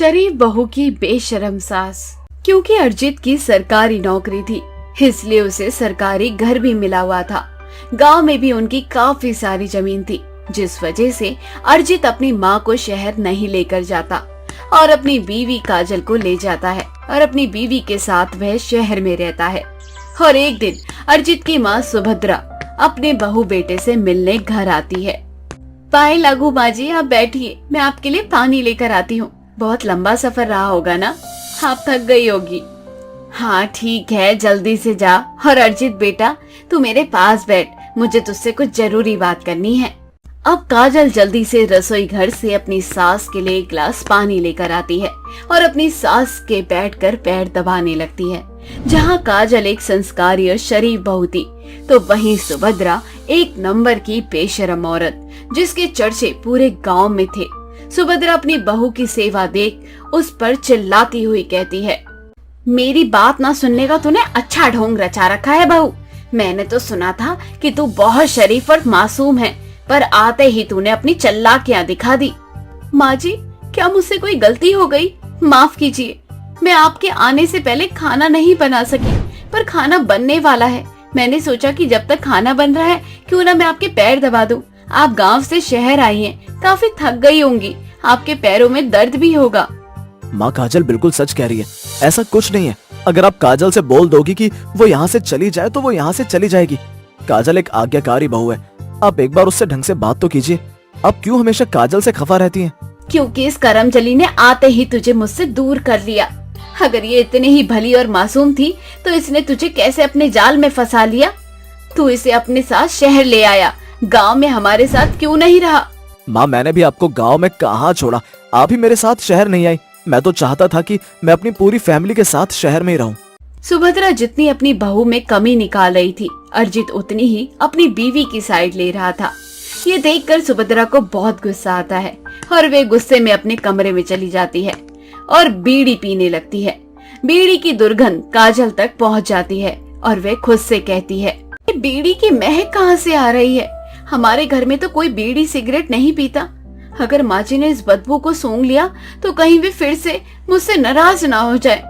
शरीफ बहू की बेशरम सास। क्योंकि अरिजीत की सरकारी नौकरी थी, इसलिए उसे सरकारी घर भी मिला हुआ था। गांव में भी उनकी काफी सारी जमीन थी, जिस वजह से अरिजीत अपनी माँ को शहर नहीं लेकर जाता और अपनी बीवी काजल को ले जाता है और अपनी बीवी के साथ वह शहर में रहता है। और एक दिन अरिजीत की माँ सुभद्रा अपने बहू बेटे से मिलने घर आती है। पाए लागू माँ जी, आप बैठिए, मैं आपके लिए पानी लेकर आती हूँ। बहुत लंबा सफर रहा होगा ना, आप थक गई होगी। हाँ ठीक है, जल्दी से जा। और अरिजीत बेटा, तू मेरे पास बैठ, मुझे तुझसे कुछ जरूरी बात करनी है। अब काजल जल्दी से रसोई घर से अपनी सास के लिए एक गिलास पानी लेकर आती है और अपनी सास के बैठकर पैर दबाने लगती है। जहाँ काजल एक संस्कारी और शरीफ बहू थी, तो वहीं सुभद्रा एक नंबर की बेशरम औरत, जिसके चर्चे पूरे गांव में थे। सुभद्रा अपनी बहू की सेवा देख उस पर चिल्लाती हुई कहती है, मेरी बात ना सुनने का तूने अच्छा ढोंग रचा रखा है बहू। मैंने तो सुना था कि तू बहुत शरीफ और मासूम है, पर आते ही तूने अपनी चालाकियां दिखा दी। माँ जी, क्या मुझसे कोई गलती हो गई? माफ कीजिए, मैं आपके आने से पहले खाना नहीं बना सकी, पर खाना बनने वाला है। मैंने सोचा कि जब तक खाना बन रहा है, क्यों ना मैं आपके पैर दबा दूं। आप गांव से शहर आई हैं, काफी थक गई होंगी, आपके पैरों में दर्द भी होगा। माँ काजल बिल्कुल सच कह रही है, ऐसा कुछ नहीं है। अगर आप काजल से बोल दोगी कि वो यहाँ से चली जाए तो वो यहाँ से चली जाएगी। काजल एक आज्ञाकारी बहू है, आप एक बार उससे ढंग से बात तो कीजिए। आप क्यों हमेशा काजल से खफा रहती हैं? क्योंकि इस करमजली ने आते ही तुझे मुझसे दूर कर लिया। अगर ये इतनी ही भली और मासूम थी, तो इसने तुझे कैसे अपने जाल में फंसा लिया? तू इसे अपने साथ शहर ले आया, गांव में हमारे साथ क्यों नहीं रहा? माँ, मैंने भी आपको गांव में कहाँ छोड़ा, आप ही मेरे साथ शहर नहीं आई। मैं तो चाहता था कि मैं अपनी पूरी फैमिली के साथ शहर में ही रहूं। सुभद्रा जितनी अपनी बहू में कमी निकाल रही थी, अरिजीत उतनी ही अपनी बीवी की साइड ले रहा था। ये देखकर सुभद्रा को बहुत गुस्सा आता है और वे गुस्से में अपने कमरे में चली जाती है और बीड़ी पीने लगती है। बीड़ी की दुर्गंध काजल तक पहुंच जाती है और वे खुद से कहती है, ये बीड़ी की महक कहाँ से आ रही है? हमारे घर में तो कोई बीड़ी सिगरेट नहीं पीता। अगर माँ जी ने इस बदबू को सूंघ लिया तो कहीं वे फिर से मुझसे नाराज ना हो जाए।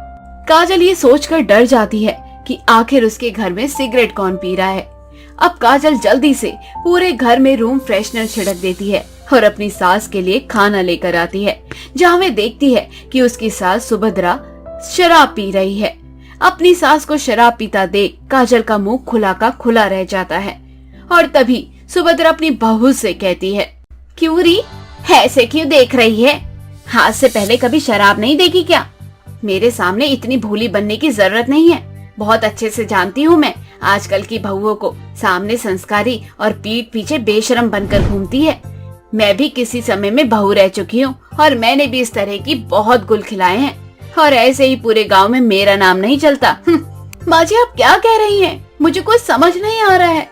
काजल ये सोचकर डर जाती है कि आखिर उसके घर में सिगरेट कौन पी रहा है। अब काजल जल्दी से पूरे घर में रूम फ्रेशनर छिड़क देती है और अपनी सास के लिए खाना लेकर आती है, जहाँ वे देखती है कि उसकी सास सुभद्रा शराब पी रही है। अपनी सास को शराब पीता देख काजल का मुंह खुला का खुला रह जाता है और तभी सुभद्रा अपनी बहू से कहती है, क्यों री, ऐसे क्यों देख रही है? हाथ से पहले कभी शराब नहीं देखी क्या? मेरे सामने इतनी भोली बनने की जरूरत नहीं है। बहुत अच्छे से जानती हूँ मैं आजकल की बहुओं को, सामने संस्कारी और पीठ पीछे बेशरम बनकर घूमती है। मैं भी किसी समय में बहू रह चुकी हूँ और मैंने भी इस तरह की बहुत गुल खिलाए हैं, और ऐसे ही पूरे गांव में मेरा नाम नहीं चलता। माँ जी, आप क्या कह रही हैं? मुझे कुछ समझ नहीं आ रहा है।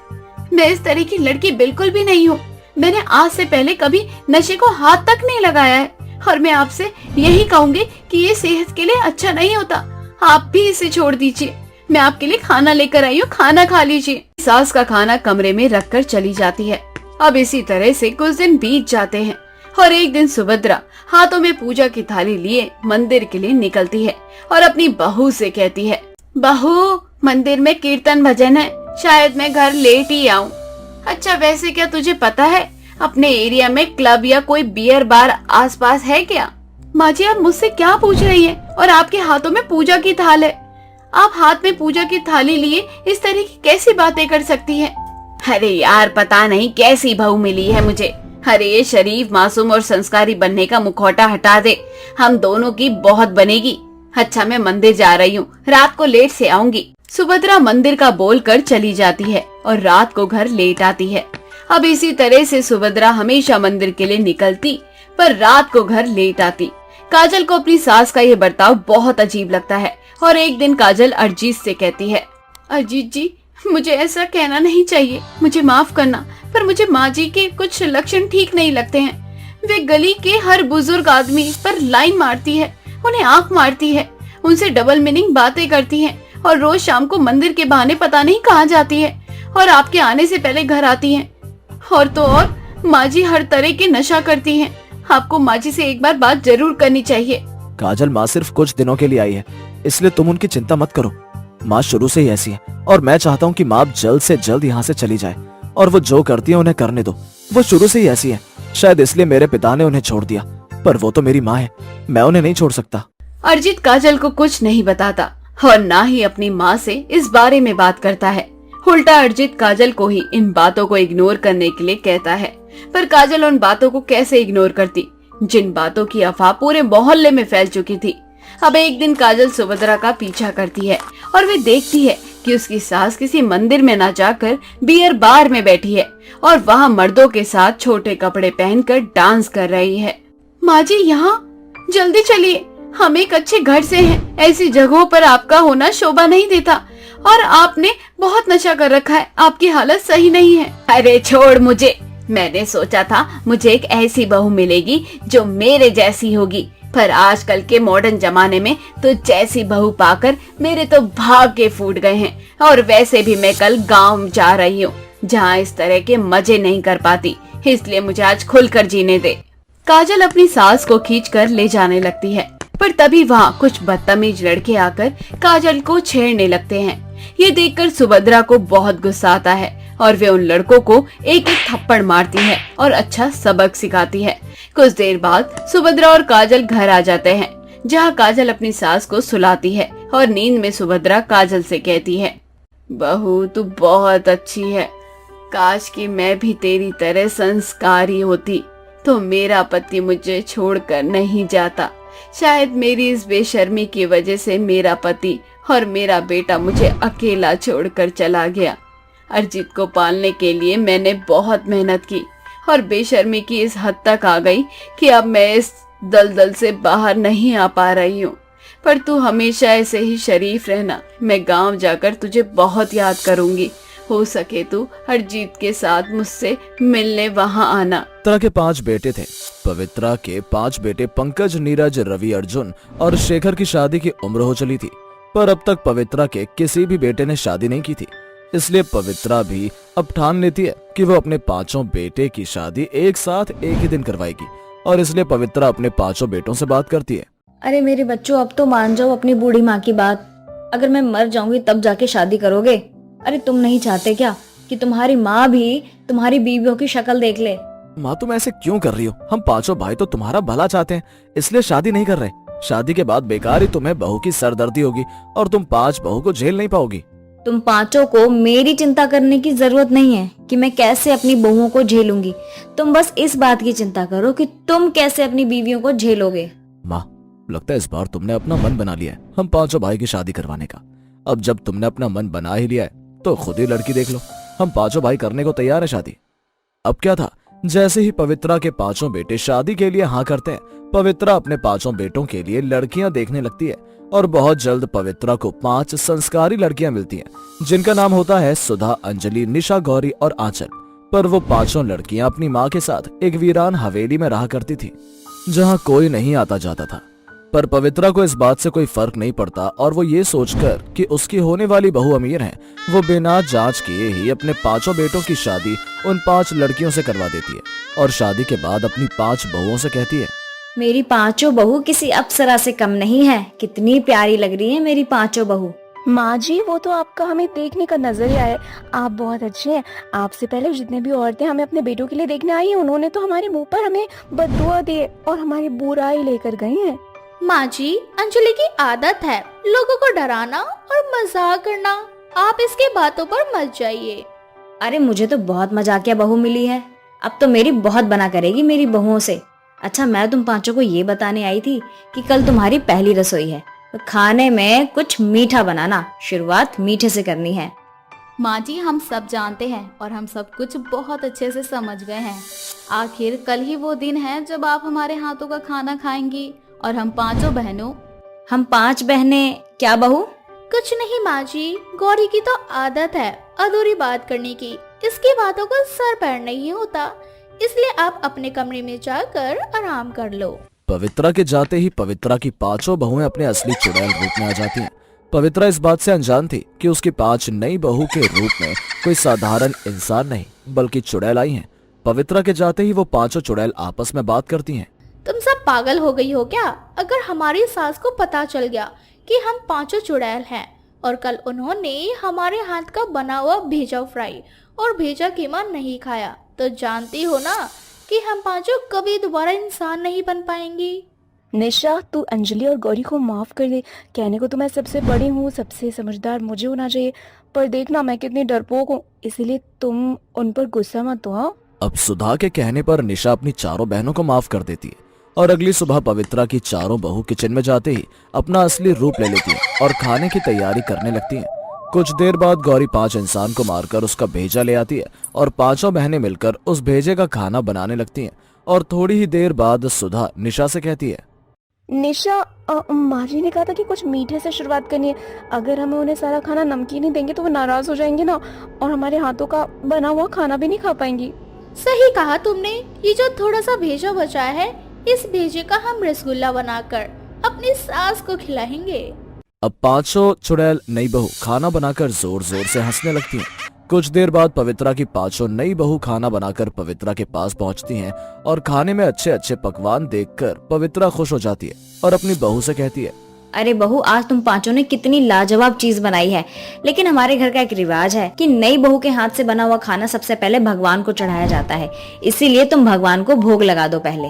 मैं इस तरह की लड़की बिल्कुल भी नहीं हूँ। मैंने आज से पहले कभी नशे को हाथ तक नहीं लगाया है, और मैं आपसे यही कहूँगी कि ये सेहत के लिए अच्छा नहीं होता। आप भी इसे छोड़ दीजिए। मैं आपके लिए खाना लेकर आई हूँ, खाना खा लीजिए। सास का खाना कमरे में रखकर चली जाती है। अब इसी तरह से कुछ दिन बीत जाते हैं और एक दिन सुभद्रा हाथों में पूजा की थाली लिए मंदिर के लिए निकलती है और अपनी बहू से कहती है, बहू, मंदिर में कीर्तन भजन है, शायद मैं घर लेट ही आऊँ। अच्छा, वैसे क्या तुझे पता है अपने एरिया में क्लब या कोई बियर बार आसपास है क्या? माँ जी, आप मुझसे क्या पूछ रही हैं? और आपके हाथों में पूजा की थाल है। आप हाथ में पूजा की थाली लिए इस तरह की कैसी बातें कर सकती हैं? अरे यार, पता नहीं कैसी बहू मिली है मुझे। अरे ये शरीफ, मासूम और संस्कारी बनने का मुखौटा हटा दे, हम दोनों की बहुत बनेगी। अच्छा, मैं मंदिर जा रही हूँ, रात को लेट से आऊंगी। सुभद्रा मंदिर का बोलकर चली जाती है और रात को घर लेट आती है। अब इसी तरह से सुभद्रा हमेशा मंदिर के लिए निकलती, पर रात को घर लेट आती। काजल को अपनी सास का ये बर्ताव बहुत अजीब लगता है और एक दिन काजल अरिजीत से कहती है, अरिजीत जी, मुझे ऐसा कहना नहीं चाहिए, मुझे माफ करना, पर मुझे माँ जी के कुछ लक्षण ठीक नहीं लगते हैं। वे गली के हर बुजुर्ग आदमी पर लाइन मारती है, उन्हें आंख मारती है, उनसे डबल मीनिंग बातें करती है और रोज शाम को मंदिर के बहाने पता नहीं कहाँ जाती है और आपके आने से पहले घर आती है। और तो और माँ जी हर तरह के नशा करती हैं। आपको माँ जी से एक बार बात जरूर करनी चाहिए। काजल माँ सिर्फ कुछ दिनों के लिए आई है, इसलिए तुम उनकी चिंता मत करो। माँ शुरू से ही ऐसी है और मैं चाहता हूँ कि माँ जल्द से जल्द यहाँ से चली जाए और वो जो करती है उन्हें करने दो। वो शुरू से ही ऐसी है, शायद इसलिए मेरे पिता ने उन्हें छोड़ दिया, पर वो तो मेरी माँ है, मैं उन्हें नहीं छोड़ सकता। अरिजीत काजल को कुछ नहीं बताता और ना ही अपनी माँ से इस बारे में बात करता है। उल्टा अरिजीत काजल को ही इन बातों को इग्नोर करने के लिए कहता है, पर काजल उन बातों को कैसे इग्नोर करती जिन बातों की अफवाह पूरे मोहल्ले में फैल चुकी थी। अब एक दिन काजल सुभद्रा का पीछा करती है और वे देखती है कि उसकी सास किसी मंदिर में ना जाकर बियर बार में बैठी है और वहाँ मर्दों के साथ छोटे कपड़े पहनकर डांस कर रही है। माँ जी, यहाँ जल्दी चलिए, हम एक अच्छे घर से हैं, ऐसी जगहों पर आपका होना शोभा नहीं देता और आपने बहुत नशा कर रखा है, आपकी हालत सही नहीं है। अरे छोड़ मुझे, मैंने सोचा था मुझे एक ऐसी बहू मिलेगी जो मेरे जैसी होगी, पर आजकल के मॉडर्न जमाने में तो जैसी बहू पाकर मेरे तो भाग के फूट गए हैं। और वैसे भी मैं कल गांव जा रही हूँ जहाँ इस तरह के मजे नहीं कर पाती, इसलिए मुझे आज खुलकर जीने दे। काजल अपनी सास को खींचकर ले जाने लगती है, पर तभी वहाँ कुछ बदतमीज लड़के आकर काजल को छेड़ने लगते हैं। ये देखकर सुभद्रा को बहुत गुस्सा आता है और वे उन लड़कों को एक एक थप्पड़ मारती है और अच्छा सबक सिखाती है। कुछ देर बाद सुभद्रा और काजल घर आ जाते हैं, जहाँ काजल अपनी सास को सुलाती है और नींद में सुभद्रा काजल से कहती है, बहू तू बहुत अच्छी है, काश कि मैं भी तेरी तरह संस्कारी होती तो मेरा पति मुझे छोड़कर नहीं जाता। शायद मेरी इस बेशर्मी की वजह से मेरा पति और मेरा बेटा मुझे अकेला छोड़कर चला गया। अरिजीत को पालने के लिए मैंने बहुत मेहनत की और बेशर्मी की इस हद तक आ गई कि अब मैं इस दलदल से बाहर नहीं आ पा रही हूँ। पर तू हमेशा ऐसे ही शरीफ रहना, मैं गांव जाकर तुझे बहुत याद करूंगी। हो सके तो अरिजीत के साथ मुझसे मिलने वहाँ आना। पवित्रा के 5 बेटे थे। पवित्रा के 5 बेटे पंकज, नीरज, रवि, अर्जुन और शेखर की शादी की उम्र हो चली थी, पर अब तक पवित्रा के किसी भी बेटे ने शादी नहीं की थी। इसलिए पवित्रा भी अब ठान लेती है कि वो अपने 5 बेटे की शादी एक साथ एक ही दिन करवाएगी और इसलिए पवित्रा अपने 5 बेटों से बात करती है। अरे मेरे बच्चों, अब तो मान जाओ अपनी बूढ़ी माँ की बात। अगर मैं मर जाऊंगी तब जाके शादी करोगे? अरे तुम नहीं चाहते क्या कि तुम्हारी माँ भी तुम्हारी बीवियों की शक्ल देख ले? माँ तुम ऐसे क्यों कर रही हो? हम 5 भाई तो तुम्हारा भला चाहते हैं, इसलिए शादी नहीं कर रहे। शादी के बाद बेकार ही तुम्हें बहू की सरदर्दी होगी और तुम 5 बहू को झेल नहीं पाओगी। तुम 5 को मेरी चिंता करने की जरूरत नहीं है कि मैं कैसे अपनी बहुओं को झेलूंगी। तुम बस इस बात की चिंता करो कि तुम कैसे अपनी बीवियों को झेलोगे। माँ लगता है इस बार तुमने अपना मन बना लिया है हम 5 भाई की शादी करवाने का। अब जब तुमने अपना मन बना ही लिया है तो खुद ही लड़की देख लो। हम 5 भाई करने को तैयार है शादी। अब क्या था, जैसे ही पवित्रा के 5 बेटे शादी के लिए हाँ करते हैं, पवित्रा अपने 5 बेटों के लिए लड़कियां देखने लगती है और बहुत जल्द पवित्रा को 5 संस्कारी लड़कियां मिलती हैं, जिनका नाम होता है सुधा, अंजलि, निशा, गौरी और आंचल। पर वो 5 लड़कियां अपनी माँ के साथ एक वीरान हवेली में रहा करती थी, जहाँ कोई नहीं आता जाता था। पर पवित्रा को इस बात से कोई फर्क नहीं पड़ता और वो ये सोचकर कि उसकी होने वाली बहू अमीर है, वो बिना जांच किए ही अपने 5 बेटों की शादी उन 5 लड़कियों से करवा देती है और शादी के बाद अपनी 5 बहुओं से कहती है, मेरी 5 बहू किसी अप्सरा से कम नहीं है। कितनी प्यारी लग रही है मेरी 5 बहू। माँ जी, वो तो आपका हमें देखने का नजरिया है, आप बहुत अच्छे हैं। आपसे पहले जितने भी औरतें हमें अपने बेटों के लिए देखने आई हैं, उन्होंने तो हमारे मुंह पर हमें बददुआ दी और हमारी बुराई लेकर गई हैं। माँ जी, अंजलि की आदत है लोगों को डराना और मजाक करना, आप इसकी बातों पर मत जाइए। अरे मुझे तो बहुत मजाकिया बहू मिली है, अब तो मेरी बहुत बना करेगी मेरी बहुओं से। अच्छा, मैं तुम 5 को ये बताने आई थी कि कल तुम्हारी पहली रसोई है, तो खाने में कुछ मीठा बनाना। शुरुआत मीठे से करनी है। माँ जी, हम सब जानते हैं और हम सब कुछ बहुत अच्छे से समझ गए हैं। आखिर कल ही वो दिन है जब आप हमारे हाथों का खाना खाएंगी और हम 5 बहनों। हम 5 बहनें क्या बहू? कुछ नहीं माँ जी, गौरी की तो आदत है अधूरी बात करने की, इसकी बातों का सर पैर नहीं होता, इसलिए आप अपने कमरे में जाकर आराम कर लो। पवित्रा के जाते ही पवित्रा की 5 बहुएं अपने असली चुड़ैल रूप में आ जाती हैं। पवित्रा इस बात से अनजान थी कि उसकी 5 नई बहू के रूप में कोई साधारण इंसान नहीं बल्कि चुड़ैल आई हैं। पवित्रा के जाते ही वो 5 चुड़ैल आपस में बात करती हैं। तुम सब पागल हो गई हो क्या? अगर हमारी सास को पता चल गया कि हम पांचों चुड़ैल हैं और कल उन्होंने हमारे हाथ का बना हुआ भेजा फ्राई और भेजा कीमा नहीं खाया, तो जानती हो ना कि हम पांचों कभी दोबारा इंसान नहीं बन पाएंगी। निशा, तू अंजलि और गौरी को माफ कर दे। कहने को तो मैं सबसे बड़ी हूँ, सबसे समझदार मुझे होना चाहिए, पर देखना मैं कितनी डरपोक हूँ, इसीलिए तुम उन पर गुस्सा मत हो। हाँ? अब सुधा के कहने पर निशा अपनी चारों बहनों को माफ कर देती है और अगली सुबह पवित्रा की चारों बहू किचन में जाते ही अपना असली रूप ले लेती हैं और खाने की तैयारी करने लगती हैं। कुछ देर बाद गौरी 5 इंसान को मारकर उसका भेजा ले आती है और पांचों बहनें मिलकर उस भेजे का खाना बनाने लगती हैं। और थोड़ी ही देर बाद सुधा निशा से कहती है, निशा, माँ जी ने कहा था कि कुछ मीठे से शुरुआत करनी है। अगर हमें उन्हें सारा खाना नमकीन ही देंगे तो वो नाराज हो जाएंगे ना, और हमारे हाथों का बना हुआ खाना भी नहीं खा पाएंगी। सही कहा तुमने। ये जो थोड़ा सा भेजा बचा है, इस भेजे का हम रसगुल्ला बनाकर अपनी सास को खिलाएंगे। अब पांचों चुड़ैल नई बहू खाना बनाकर जोर जोर से हंसने लगती हैं। कुछ देर बाद पवित्रा की पांचों नई बहू खाना बनाकर पवित्रा के पास पहुंचती हैं और खाने में अच्छे अच्छे पकवान देखकर पवित्रा खुश हो जाती है और अपनी बहू से कहती है, अरे बहू, आज तुम पांचों ने कितनी लाजवाब चीज बनाई है। लेकिन हमारे घर का एक रिवाज है कि नई बहू के हाथ से बना हुआ खाना सबसे पहले भगवान को चढ़ाया जाता है, इसीलिए तुम भगवान को भोग लगा दो पहले।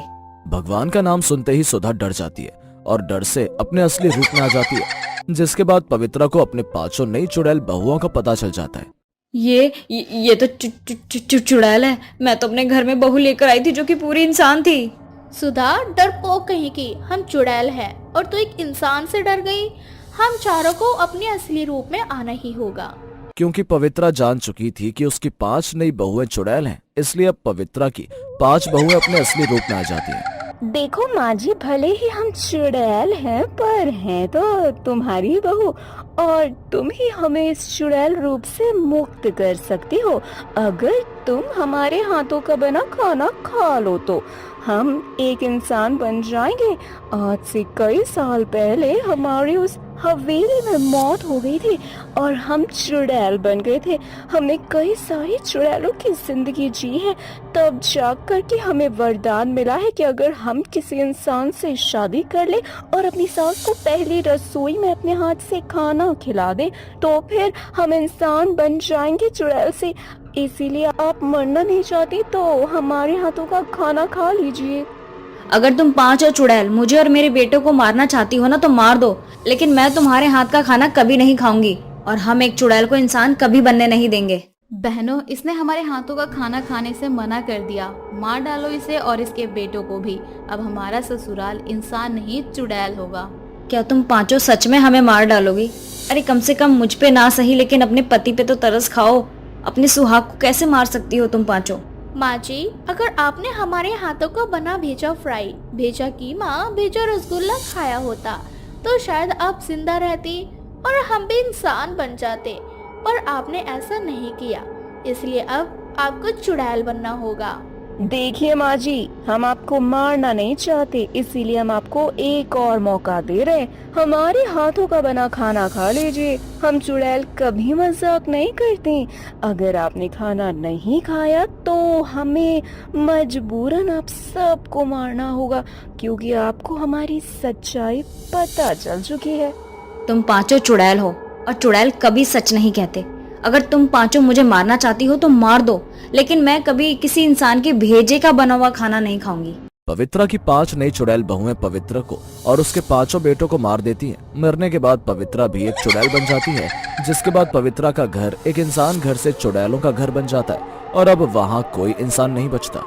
भगवान का नाम सुनते ही सुधा डर जाती है और डर से अपने असली रूप में आ जाती है, जिसके बाद पवित्रा को अपने पांचों नई चुड़ैल बहुओं का पता चल जाता है। ये तो चुड़ैल है। मैं तो अपने घर में बहू लेकर आई थी जो कि पूरी इंसान थी। सुधा, डरपोक कहीं की, हम चुड़ैल हैं और तू एक इंसान से डर गई। हम चारों को अपने असली रूप में आना ही होगा। क्योंकि पवित्रा जान चुकी थी कि उसकी 5 नई बहुएं चुड़ैल हैं, इसलिए अब पवित्रा की 5 बहुएं अपने असली रूप में आ जाती हैं। देखो माँ जी, भले ही हम चुड़ैल हैं, पर हैं तो तुम्हारी बहू, और तुम ही हमें इस चुड़ैल रूप से मुक्त कर सकती हो। अगर तुम हमारे हाथों का बना खाना खा लो तो हम एक इंसान बन जाएंगे। आज से कई साल पहले हमारी उस हवेली में मौत हो गई थी और हम चुड़ैल बन गए थे। हमने कई सारी चुड़ैलों की जिंदगी जी है, तब जाकर के हमें वरदान मिला है कि अगर हम किसी इंसान से शादी कर ले और अपनी सास को पहली रसोई में अपने हाथ से खाना खिला दे तो फिर हम इंसान बन जाएंगे चुड़ैल से। इसीलिए आप मरना नहीं चाहती तो हमारे हाथों का खाना खा लीजिए। अगर तुम पांचों चुड़ैल मुझे और मेरे बेटों को मारना चाहती हो ना तो मार दो, लेकिन मैं तुम्हारे हाथ का खाना कभी नहीं खाऊंगी और हम एक चुड़ैल को इंसान कभी बनने नहीं देंगे। बहनों, इसने हमारे हाथों का खाना खाने से मना कर दिया। मार डालो इसे और इसके बेटों को भी। अब हमारा ससुराल इंसान नहीं चुड़ैल होगा। क्या तुम पांचों सच में हमें मार डालोगी? अरे कम से कम मुझ पे ना सही, लेकिन अपने पति पे तो तरस खाओ। अपने सुहाग को कैसे मार सकती हो तुम पांचों? माँ जी, अगर आपने हमारे हाथों का बना भेजा फ्राई, भेजा कीमा, भेजा रसगुल्ला खाया होता तो शायद आप जिंदा रहती और हम भी इंसान बन जाते, पर आपने ऐसा नहीं किया, इसलिए अब आपको चुड़ैल बनना होगा। देखिए माँ जी, हम आपको मारना नहीं चाहते, इसीलिए हम आपको एक और मौका दे रहे हैं। हमारे हाथों का बना खाना खा लीजिए। हम चुड़ैल कभी मजाक नहीं करते। अगर आपने खाना नहीं खाया तो हमें मजबूरन आप सबको मारना होगा, क्योंकि आपको हमारी सच्चाई पता चल चुकी है। तुम पांचों चुड़ैल हो और चुड़ैल कभी सच नहीं कहते। अगर तुम पांचों मुझे मारना चाहती हो तो मार दो, लेकिन मैं कभी किसी इंसान के भेजे का बना हुआ खाना नहीं खाऊंगी। पवित्रा की 5 नई चुड़ैल बहुएं पवित्र को और उसके 5 बेटों को मार देती हैं। मरने के बाद पवित्रा भी एक चुड़ैल बन जाती है, जिसके बाद पवित्रा का घर एक इंसान घर से चुड़ैलों का घर बन जाता है और अब वहाँ कोई इंसान नहीं बचता।